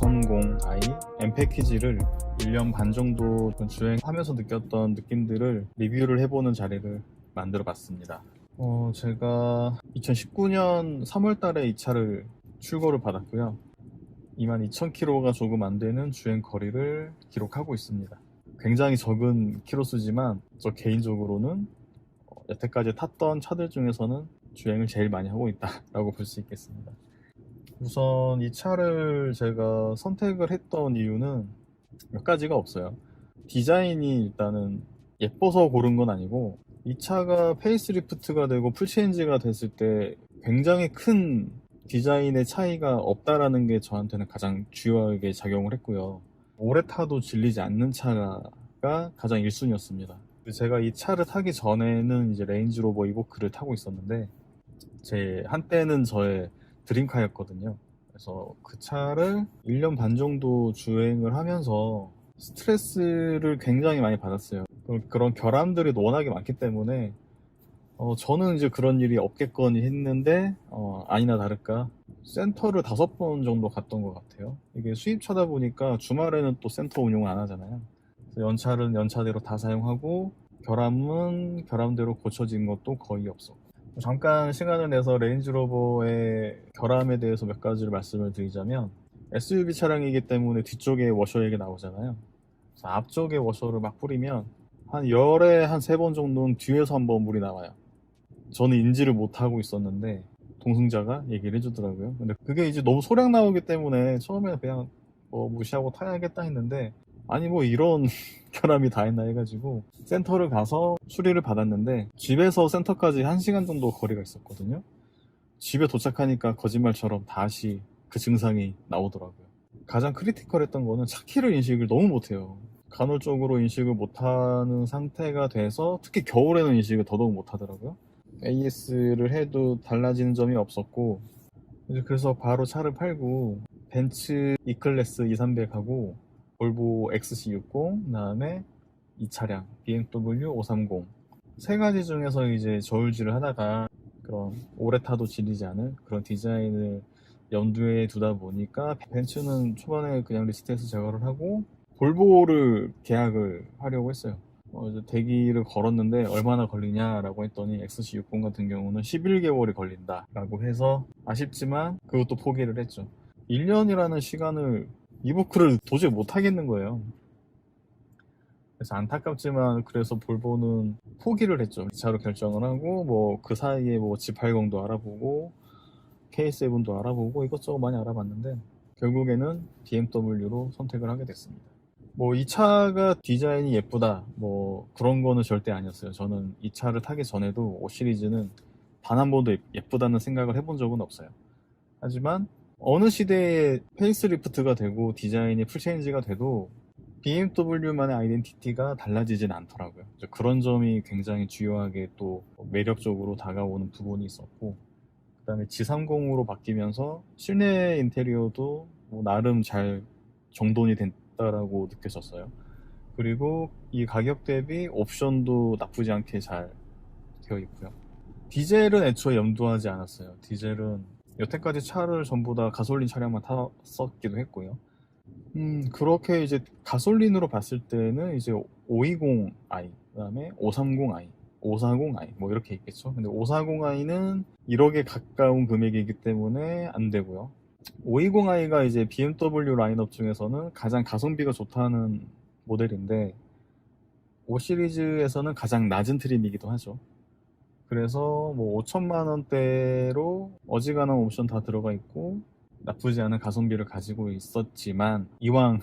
530i M 패키지를 1년 반 정도 주행하면서 느꼈던 느낌들을 리뷰를 해보는 자리를 만들어 봤습니다. 제가 2019년 3월 달에 이 차를 출고를 받았고요. 22,000km가 조금 안 되는 주행 거리를 기록하고 있습니다. 굉장히 적은 키로수지만 저 개인적으로는 여태까지 탔던 차들 중에서는 주행을 제일 많이 하고 있다라고 볼 수 있겠습니다. 우선 이 차를 제가 선택을 했던 이유는 몇 가지가 없어요. 디자인이 일단은 예뻐서 고른 건 아니고, 이 차가 페이스리프트가 되고 풀체인지가 됐을 때 굉장히 큰 디자인의 차이가 없다라는 게 저한테는 가장 주요하게 작용을 했고요. 오래 타도 질리지 않는 차가 가장 1순위였습니다. 제가 이 차를 타기 전에는 이제 레인지로버 이보크를 타고 있었는데, 한때는 저의 드림카였거든요. 그래서 그 차를 1년 반 정도 주행을 하면서 스트레스를 굉장히 많이 받았어요. 그런 결함들이 워낙에 많기 때문에 저는 이제 그런 일이 없겠거니 했는데 아니나 다를까 센터를 5번 정도 갔던 것 같아요. 이게 수입차다 보니까 주말에는 또 센터 운영을 안 하잖아요. 그래서 연차는 연차대로 다 사용하고 결함은 결함대로 고쳐진 것도 거의 없었고, 잠깐 시간을 내서 레인지로버의 결함에 대해서 몇 가지를 말씀을 드리자면, SUV 차량이기 때문에 뒤쪽에 워셔 얘기 나오잖아요. 그래서 앞쪽에 워셔를 막 뿌리면 한 열에 한 3번 정도는 뒤에서 한번 물이 나와요. 저는 인지를 못하고 있었는데 동승자가 얘기를 해주더라고요. 근데 그게 이제 너무 소량 나오기 때문에 처음에는 그냥 무시하고 타야겠다 했는데, 아니 뭐 이런 결함이 다 했나 해가지고 센터를 가서 수리를 받았는데, 집에서 센터까지 1시간 정도 거리가 있었거든요. 집에 도착하니까 거짓말처럼 다시 그 증상이 나오더라고요. 가장 크리티컬했던 거는 차 키를 인식을 너무 못해요. 간헐적으로 인식을 못하는 상태가 돼서 특히 겨울에는 인식을 더더욱 못하더라고요. AS를 해도 달라지는 점이 없었고, 그래서 바로 차를 팔고 벤츠 E클래스 2300하고 볼보 XC60, 그 다음에 이 차량 BMW 530 세 가지 중에서 이제 저울질을 하다가 그런 오래 타도 질리지 않은 그런 디자인을 염두에 두다 보니까 벤츠는 초반에 그냥 리스트에서 제거를 하고 볼보를 계약을 하려고 했어요. 이제 대기를 걸었는데 얼마나 걸리냐라고 했더니 XC60 같은 경우는 11개월이 걸린다라고 해서 아쉽지만 그것도 포기를 했죠. 1년이라는 시간을 이부크를 도저히 못 하겠는 거예요. 그래서 안타깝지만 그래서 볼보는 포기를 했죠. 이 차로 결정을 하고 뭐 그 사이에 뭐 G80도 알아보고 K7도 알아보고 이것저것 많이 알아봤는데 결국에는 BMW로 선택을 하게 됐습니다. 뭐 이 차가 디자인이 예쁘다 뭐 그런 거는 절대 아니었어요. 저는 이 차를 타기 전에도 5 시리즈는 단 한 번도 예쁘다는 생각을 해본 적은 없어요. 하지만 어느 시대에 페이스리프트가 되고 디자인이 풀체인지가 돼도 BMW만의 아이덴티티가 달라지진 않더라고요. 그런 점이 굉장히 주요하게 또 매력적으로 다가오는 부분이 있었고, 그 다음에 G30으로 바뀌면서 실내 인테리어도 뭐 나름 잘 정돈이 됐다라고 느껴졌어요. 그리고 이 가격 대비 옵션도 나쁘지 않게 잘 되어 있고요. 디젤은 애초에 염두하지 않았어요. 디젤은 여태까지 차를 전부 다 가솔린 차량만 탔었기도 했고요. 그렇게 이제 가솔린으로 봤을 때는 이제 520i, 그 다음에 530i, 540i 뭐 이렇게 있겠죠. 근데 540i는 1억에 가까운 금액이기 때문에 안 되고요. 520i가 이제 BMW 라인업 중에서는 가장 가성비가 좋다는 모델인데 5 시리즈에서는 가장 낮은 트림이기도 하죠. 그래서 뭐 5천만 원대로 어지간한 옵션 다 들어가 있고 나쁘지 않은 가성비를 가지고 있었지만, 이왕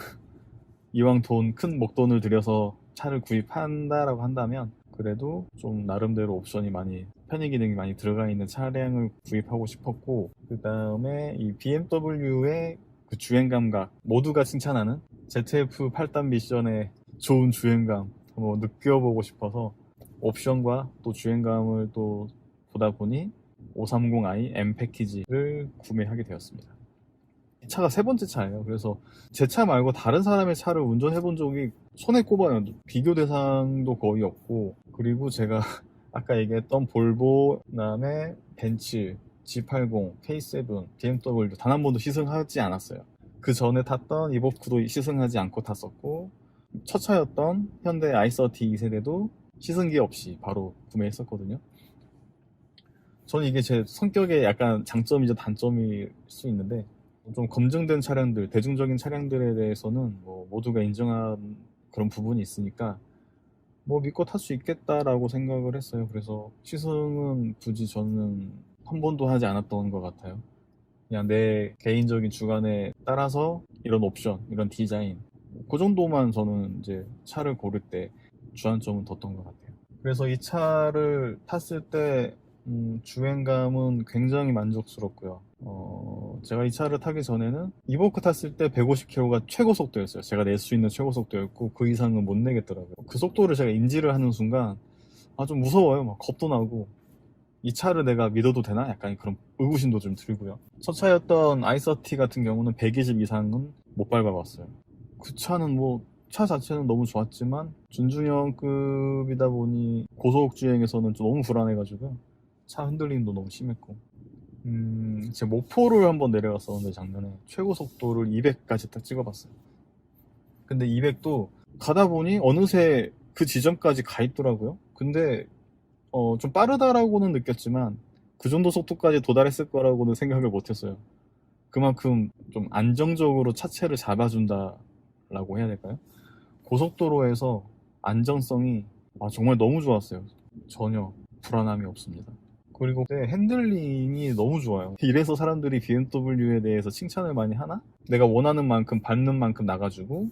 큰 목돈을 들여서 차를 구입한다라고 한다면 그래도 좀 나름대로 옵션이 많이, 편의 기능이 많이 들어가 있는 차량을 구입하고 싶었고, 그 다음에 이 BMW의 그 주행 감각 모두가 칭찬하는 ZF 8단 미션의 좋은 주행감 느껴보고 싶어서 옵션과 또 주행감을 또 보다 보니 530i M 패키지를 구매하게 되었습니다. 이 차가 3번째 차예요. 그래서 제 차 말고 다른 사람의 차를 운전해 본 적이 손에 꼽아요. 비교 대상도 거의 없고, 그리고 제가 아까 얘기했던 볼보, 그다음에 벤츠, G80, K7, BMW 단 한 번도 시승하지 않았어요. 그 전에 탔던 이보쿠도 시승하지 않고 탔었고, 첫 차였던 현대 i30 2세대도 시승기 없이 바로 구매했었거든요. 저는 이게 제 성격의 약간 장점이자 단점일 수 있는데, 좀 검증된 차량들, 대중적인 차량들에 대해서는 뭐 모두가 인정한 그런 부분이 있으니까 뭐 믿고 탈 수 있겠다라고 생각을 했어요. 그래서 시승은 굳이 저는 한 번도 하지 않았던 것 같아요. 그냥 내 개인적인 주관에 따라서 이런 옵션, 이런 디자인, 그 정도만 저는 이제 차를 고를 때 주안점은 뒀던 것 같아요. 그래서 이 차를 탔을 때 주행감은 굉장히 만족스럽고요. 제가 이 차를 타기 전에는 이보크 탔을 때 150km가 최고 속도였어요. 제가 낼 수 있는 최고 속도였고 그 이상은 못 내겠더라고요. 그 속도를 제가 인지를 하는 순간 좀 무서워요. 막 겁도 나고 이 차를 내가 믿어도 되나? 약간 그런 의구심도 좀 들고요. 첫 차였던 i30 같은 경우는 120 이상은 못 밟아봤어요. 그 차는 뭐 차 자체는 너무 좋았지만 준중형급이다 보니 고속 주행에서는 좀 너무 불안해가지고 차 흔들림도 너무 심했고 제 목포를 한번 내려갔었는데 작년에 최고 속도를 200까지 딱 찍어봤어요. 근데 200도 가다 보니 어느새 그 지점까지 가 있더라고요. 근데 좀 빠르다라고는 느꼈지만 그 정도 속도까지 도달했을 거라고는 생각을 못했어요. 그만큼 좀 안정적으로 차체를 잡아준다라고 해야 될까요? 고속도로에서 안정성이 정말 너무 좋았어요. 전혀 불안함이 없습니다. 그리고 핸들링이 너무 좋아요. 이래서 사람들이 BMW에 대해서 칭찬을 많이 하나? 내가 원하는 만큼 밟는 만큼 나가주고,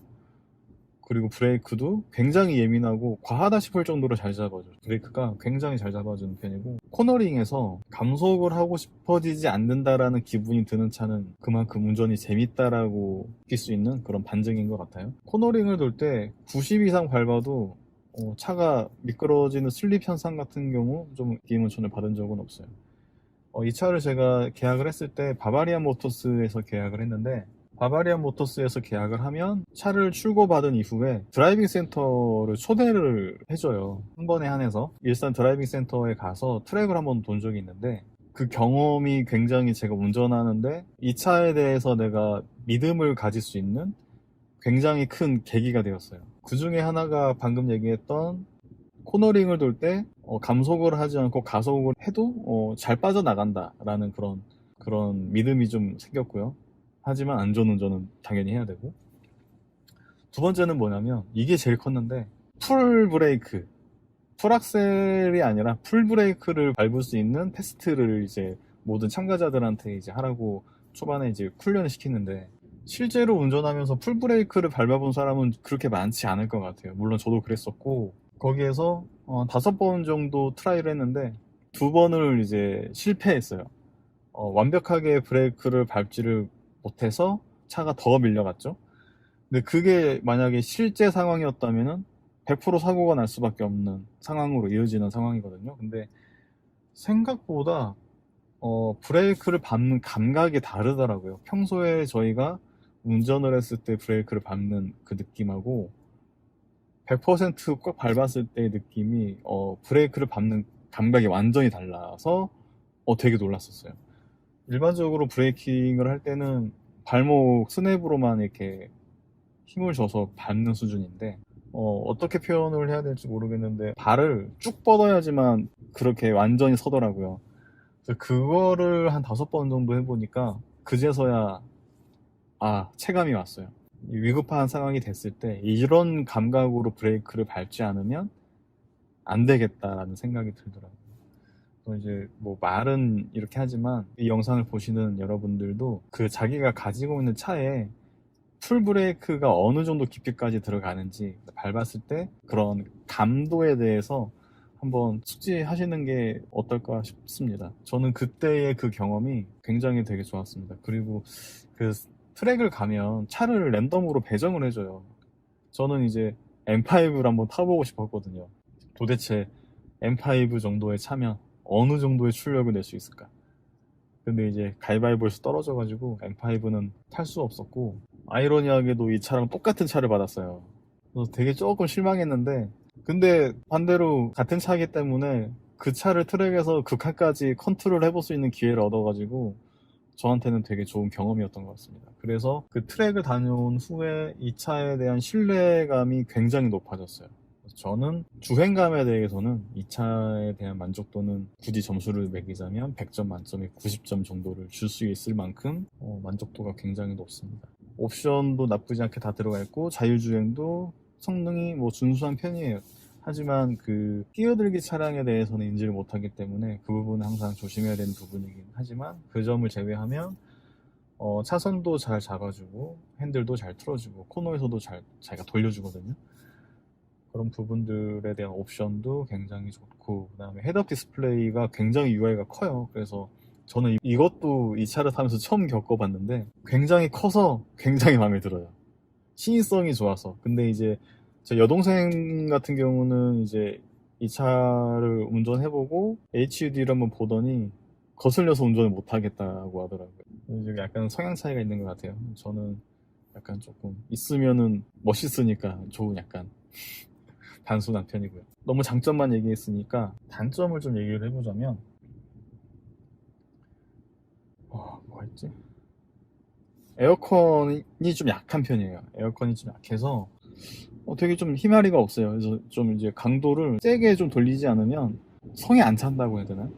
그리고 브레이크도 굉장히 예민하고 과하다 싶을 정도로 잘 잡아줘요. 브레이크가 굉장히 잘 잡아주는 편이고, 코너링에서 감속을 하고 싶어지지 않는다라는 기분이 드는 차는 그만큼 운전이 재밌다라고 느낄 수 있는 그런 반증인 것 같아요. 코너링을 돌 때 90 이상 밟아도 차가 미끄러지는 슬립 현상 같은 경우 좀 느낌은 전혀 받은 적은 없어요. 이 차를 제가 계약을 했을 때 바바리안 모터스에서 계약을 했는데, 바바리안 모터스에서 계약을 하면 차를 출고받은 이후에 드라이빙 센터를 초대를 해줘요. 한 번에 한해서 일산 드라이빙 센터에 가서 트랙을 한번 돈 적이 있는데, 그 경험이 굉장히 제가 운전하는데 이 차에 대해서 내가 믿음을 가질 수 있는 굉장히 큰 계기가 되었어요. 그 중에 하나가 방금 얘기했던 코너링을 돌 때 감속을 하지 않고 가속을 해도 잘 빠져나간다라는 그런 믿음이 좀 생겼고요. 하지만 안전운전은 당연히 해야 되고, 두 번째는 뭐냐면 이게 제일 컸는데, 풀 브레이크, 풀악셀이 아니라 풀 브레이크를 밟을 수 있는 테스트를 이제 모든 참가자들한테 이제 하라고 초반에 이제 훈련을 시키는데, 실제로 운전하면서 풀 브레이크를 밟아본 사람은 그렇게 많지 않을 것 같아요. 물론 저도 그랬었고, 거기에서 5번 정도 트라이를 했는데 2번을 이제 실패했어요. 완벽하게 브레이크를 밟지를 못해서 차가 더 밀려갔죠. 근데 그게 만약에 실제 상황이었다면은 100% 사고가 날 수밖에 없는 상황으로 이어지는 상황이거든요. 근데 생각보다 브레이크를 밟는 감각이 다르더라고요. 평소에 저희가 운전을 했을 때 브레이크를 밟는 그 느낌하고 100%꽉 밟았을 때의 느낌이 브레이크를 밟는 감각이 완전히 달라서 되게 놀랐었어요. 일반적으로 브레이킹을 할 때는 발목 스냅으로만 이렇게 힘을 줘서 밟는 수준인데, 어떻게 표현을 해야 될지 모르겠는데 발을 쭉 뻗어야지만 그렇게 완전히 서더라고요. 그래서 그거를 한 5번 정도 해보니까 그제서야 체감이 왔어요. 위급한 상황이 됐을 때 이런 감각으로 브레이크를 밟지 않으면 안 되겠다라는 생각이 들더라고요. 이제 뭐 말은 이렇게 하지만 이 영상을 보시는 여러분들도 그 자기가 가지고 있는 차에 풀 브레이크가 어느 정도 깊이까지 들어가는지 밟았을 때 그런 감도에 대해서 한번 숙지하시는 게 어떨까 싶습니다. 저는 그때의 그 경험이 굉장히 되게 좋았습니다. 그리고 그 트랙을 가면 차를 랜덤으로 배정을 해줘요. 저는 이제 M5를 한번 타보고 싶었거든요. 도대체 M5 정도의 차면 어느 정도의 출력을 낼 수 있을까? 근데 이제 가위바위보에서 떨어져가지고 M5는 탈 수 없었고, 아이러니하게도 이 차랑 똑같은 차를 받았어요. 그래서 되게 조금 실망했는데, 근데 반대로 같은 차이기 때문에 그 차를 트랙에서 극한까지 컨트롤 해볼 수 있는 기회를 얻어가지고 저한테는 되게 좋은 경험이었던 것 같습니다. 그래서 그 트랙을 다녀온 후에 이 차에 대한 신뢰감이 굉장히 높아졌어요. 저는 주행감에 대해서는 이 차에 대한 만족도는 굳이 점수를 매기자면 100점 만점에 90점 정도를 줄 수 있을 만큼 만족도가 굉장히 높습니다. 옵션도 나쁘지 않게 다 들어가 있고 자율주행도 성능이 뭐 준수한 편이에요. 하지만 그 끼어들기 차량에 대해서는 인지를 못하기 때문에 그 부분은 항상 조심해야 되는 부분이긴 하지만 그 점을 제외하면 차선도 잘 잡아주고 핸들도 잘 틀어주고 코너에서도 잘 자기가 돌려주거든요. 그런 부분들에 대한 옵션도 굉장히 좋고, 그 다음에 헤드업 디스플레이가 굉장히 UI가 커요. 그래서 저는 이것도 이 차를 타면서 처음 겪어봤는데 굉장히 커서 굉장히 마음에 들어요. 시인성이 좋아서. 근데 이제 제 여동생 같은 경우는 이제 이 차를 운전해보고 HUD를 한번 보더니 거슬려서 운전을 못하겠다고 하더라고요. 이제 약간 성향 차이가 있는 것 같아요. 저는 약간 조금 있으면은 멋있으니까 좋은 약간 단순한 편이고요. 너무 장점만 얘기했으니까 단점을 좀 얘기를 해보자면 뭐가 있지? 에어컨이 좀 약한 편이에요. 에어컨이 좀 약해서 되게 좀 힘앓이가 없어요. 그래서 좀 이제 강도를 세게 좀 돌리지 않으면 성에 안 찬다고 해야 되나?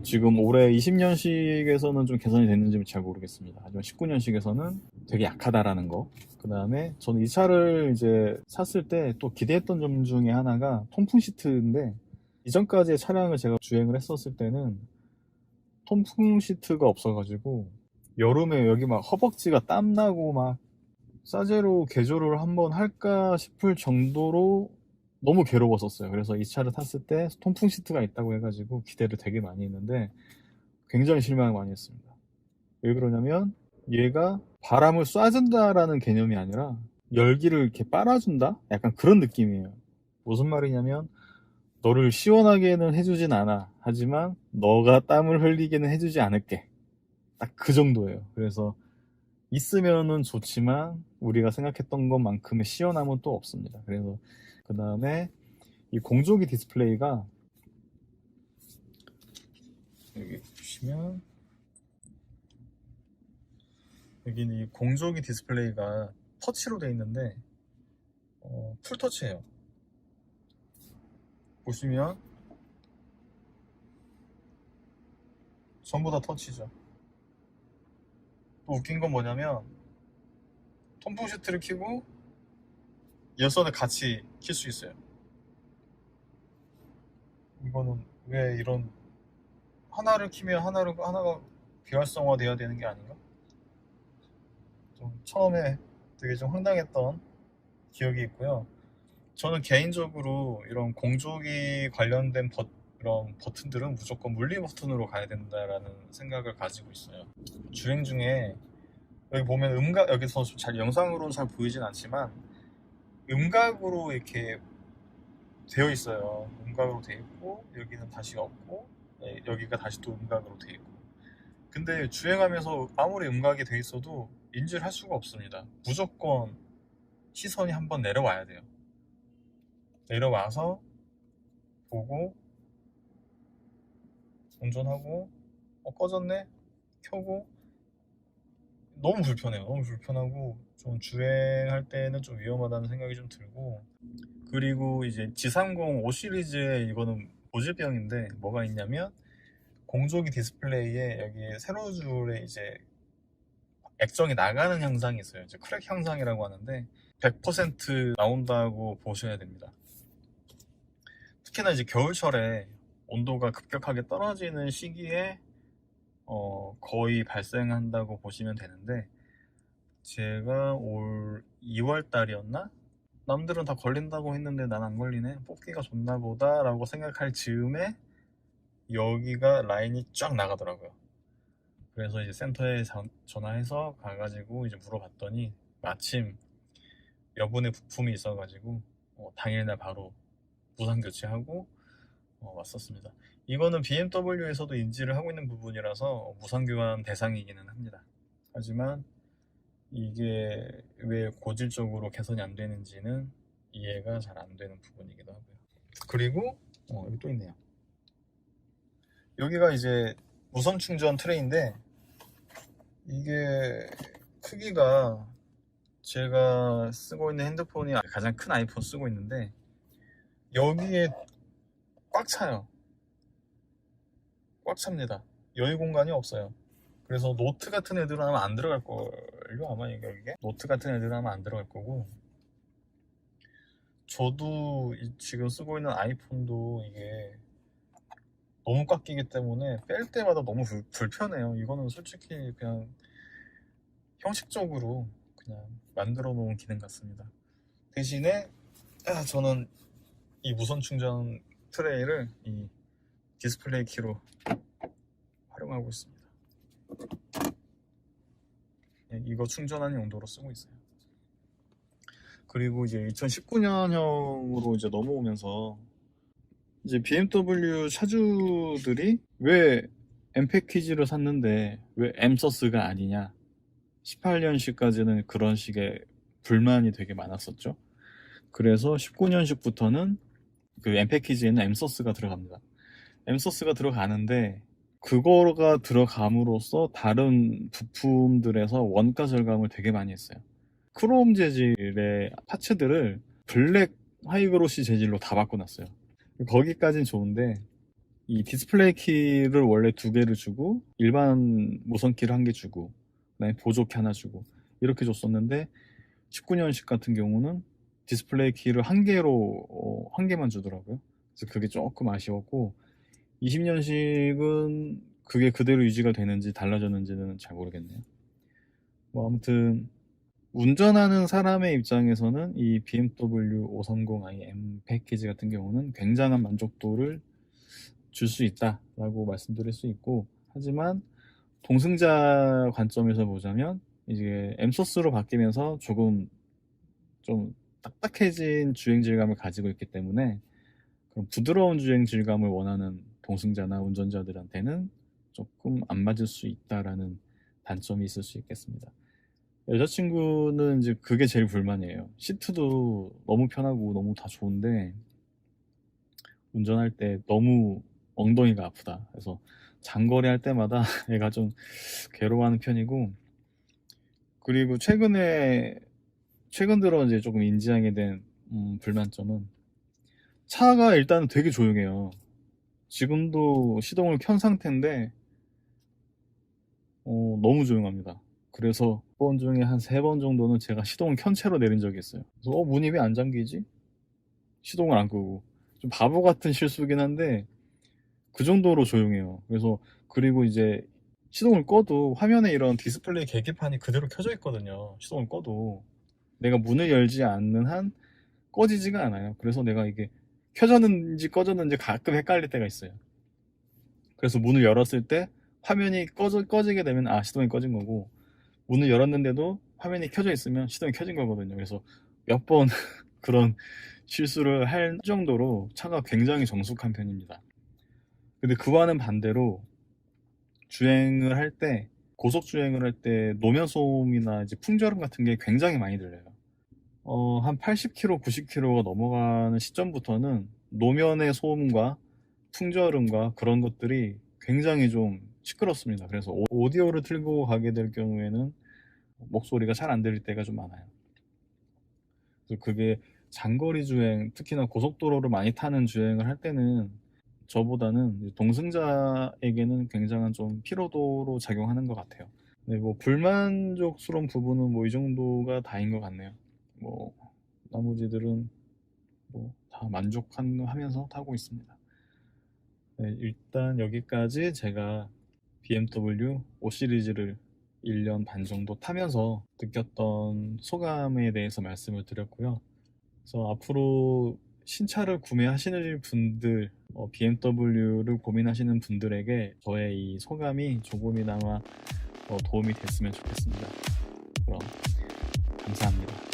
지금 올해 20년식에서는 좀 개선이 됐는지 잘 모르겠습니다. 하지만 19년식에서는 되게 약하다라는 거. 그 다음에 저는 이 차를 이제 샀을 때 또 기대했던 점 중에 하나가 통풍 시트인데, 이전까지의 차량을 제가 주행을 했었을 때는 통풍 시트가 없어가지고 여름에 여기 막 허벅지가 땀나고 막 싸제로 개조를 한번 할까 싶을 정도로 너무 괴로웠었어요. 그래서 이 차를 탔을 때 통풍 시트가 있다고 해가지고 기대를 되게 많이 했는데 굉장히 실망을 많이 했습니다. 왜 그러냐면 얘가 바람을 쏴준다라는 개념이 아니라 열기를 이렇게 빨아준다? 약간 그런 느낌이에요. 무슨 말이냐면 너를 시원하게는 해주진 않아. 하지만 너가 땀을 흘리게는 해주지 않을게. 딱 그 정도예요. 그래서 있으면은 좋지만 우리가 생각했던 것만큼의 시원함은 또 없습니다. 그래서 그 다음에 이 공조기 디스플레이가 여기 보시면 여기는 이 공조기 디스플레이가 터치로 되어 있는데 풀터치예요. 보시면 전부 다 터치죠. 또 웃긴 건 뭐냐면 통풍 시트를 켜고 열선을 같이 킬 수 있어요. 이거는 왜 이런 하나를 키면 하나가 비활성화 돼야 되는 게 아닌가? 좀 처음에 되게 좀 황당했던 기억이 있고요. 저는 개인적으로 이런 공조기 관련된 이런 버튼들은 무조건 물리 버튼으로 가야 된다라는 생각을 가지고 있어요. 주행 중에 여기 보면 여기서 잘 영상으로는 잘 보이진 않지만 음각으로 이렇게 되어 있어요. 음각으로 되어 있고 여기는 다시 없고 여기가 다시 또 음각으로 되어 있고. 근데 주행하면서 아무리 음각이 되어 있어도 인지를 할 수가 없습니다. 무조건 시선이 한번 내려와야 돼요. 내려와서 보고 운전하고 꺼졌네? 켜고. 너무 불편해요. 너무 불편하고 좀 주행할 때는 좀 위험하다는 생각이 좀 들고, 그리고 이제 G30 5 시리즈에 이거는 고질병인데 뭐가 있냐면 공조기 디스플레이에 여기 세로 줄에 이제 액정이 나가는 현상이 있어요. 이제 크랙 현상이라고 하는데 100% 나온다고 보셔야 됩니다. 특히나 이제 겨울철에 온도가 급격하게 떨어지는 시기에 거의 발생한다고 보시면 되는데, 제가 올 2월 달이었나? 남들은 다 걸린다고 했는데 난 안 걸리네, 뽑기가 좋나 보다 라고 생각할 즈음에 여기가 라인이 쫙 나가더라고요. 그래서 이제 센터에 전화해서 가가지고 이제 물어봤더니 마침 여분의 부품이 있어가지고 당일날 바로 무상 교체하고 왔었습니다. 이거는 BMW에서도 인지를 하고 있는 부분이라서 무상 교환 대상이기는 합니다. 하지만 이게 왜 고질적으로 개선이 안 되는지는 이해가 잘 안 되는 부분이기도 하고요. 그리고 여기 또 있네요. 여기가 이제 무선 충전 트레이인데 이게 크기가 제가 쓰고 있는 핸드폰이 가장 큰 아이폰 쓰고 있는데 여기에 꽉 차요. 꽉 찹니다. 여유 공간이 없어요. 그래서 노트 같은 애들은 아마 안 들어갈 걸요. 아마 이게 노트 같은 애들은 아마 안 들어갈 거고, 저도 지금 쓰고 있는 아이폰도 이게 너무 꽉 끼기 때문에 뺄 때마다 너무 불편해요. 이거는 솔직히 그냥 형식적으로 그냥 만들어 놓은 기능 같습니다. 대신에 저는 이 무선 충전 트레이를 이 디스플레이 키로 활용하고 있습니다. 이거 충전하는 용도로 쓰고 있어요. 그리고 이제 2019년형으로 이제 넘어오면서 이제 BMW 차주들이 왜 M 패키지를 샀는데 왜 M 서스가 아니냐, 18년식까지는 그런 식의 불만이 되게 많았었죠. 그래서 19년식부터는 그 M 패키지에는 M 서스가 들어갑니다. M 서스가 들어가는데 그거가 들어감으로써 다른 부품들에서 원가 절감을 되게 많이 했어요. 크롬 재질의 파츠들을 블랙 하이그로시 재질로 다 바꿔놨어요. 거기까진 좋은데 이 디스플레이 키를 원래 2개를 주고 일반 무선 키를 1개 주고 그다음에 보조키 하나 주고 이렇게 줬었는데 19년식 같은 경우는 디스플레이 키를 1개로 1개만 주더라고요. 그래서 그게 조금 아쉬웠고, 20년식은 그게 그대로 유지가 되는지 달라졌는지는 잘 모르겠네요. 뭐 아무튼 운전하는 사람의 입장에서는 이 BMW 530i M 패키지 같은 경우는 굉장한 만족도를 줄 수 있다라고 말씀드릴 수 있고, 하지만 동승자 관점에서 보자면 이제 M 소스로 바뀌면서 조금 좀 딱딱해진 주행 질감을 가지고 있기 때문에 그런 부드러운 주행 질감을 원하는 동승자나 운전자들한테는 조금 안 맞을 수 있다라는 단점이 있을 수 있겠습니다. 여자친구는 이제 그게 제일 불만이에요. 시트도 너무 편하고 너무 다 좋은데 운전할 때 너무 엉덩이가 아프다. 그래서 장거리 할 때마다 애가 좀 괴로워하는 편이고, 그리고 최근 들어 이제 조금 인지하게 된 불만점은 차가 일단 되게 조용해요. 지금도 시동을 켠 상태인데 너무 조용합니다. 그래서 번 중에 한 3번 정도는 제가 시동을 켠 채로 내린 적이 있어요. 그래서 문이 왜 안 잠기지? 시동을 안 끄고. 좀 바보 같은 실수긴 한데 그 정도로 조용해요. 그래서 그리고 이제 시동을 꺼도 화면에 이런 디스플레이 계기판이 그대로 켜져 있거든요. 시동을 꺼도 내가 문을 열지 않는 한 꺼지지가 않아요. 그래서 내가 이게 켜졌는지 꺼졌는지 가끔 헷갈릴 때가 있어요. 그래서 문을 열었을 때 화면이 꺼지게 되면 시동이 꺼진 거고, 문을 열었는데도 화면이 켜져 있으면 시동이 켜진 거거든요. 그래서 몇 번 그런 실수를 할 정도로 차가 굉장히 정숙한 편입니다. 근데 그와는 반대로 주행을 할 때, 고속 주행을 할 때 노면 소음이나 이제 풍절음 같은 게 굉장히 많이 들려요. 한 80km, 90km가 넘어가는 시점부터는 노면의 소음과 풍절음과 그런 것들이 굉장히 좀 시끄럽습니다. 그래서 오디오를 틀고 가게 될 경우에는 목소리가 잘 안 들릴 때가 좀 많아요. 그래서 그게 장거리 주행, 특히나 고속도로를 많이 타는 주행을 할 때는 저보다는 동승자에게는 굉장한 좀 피로도로 작용하는 것 같아요. 네, 뭐 불만족스러운 부분은 뭐 이 정도가 다인 것 같네요. 뭐 나머지들은 뭐 다 만족하면서 타고 있습니다. 네, 일단 여기까지 제가 BMW 5 시리즈를 1년 반 정도 타면서 느꼈던 소감에 대해서 말씀을 드렸고요. 그래서 앞으로 신차를 구매하시는 분들, BMW를 고민하시는 분들에게 저의 이 소감이 조금이나마 도움이 됐으면 좋겠습니다. 그럼 감사합니다.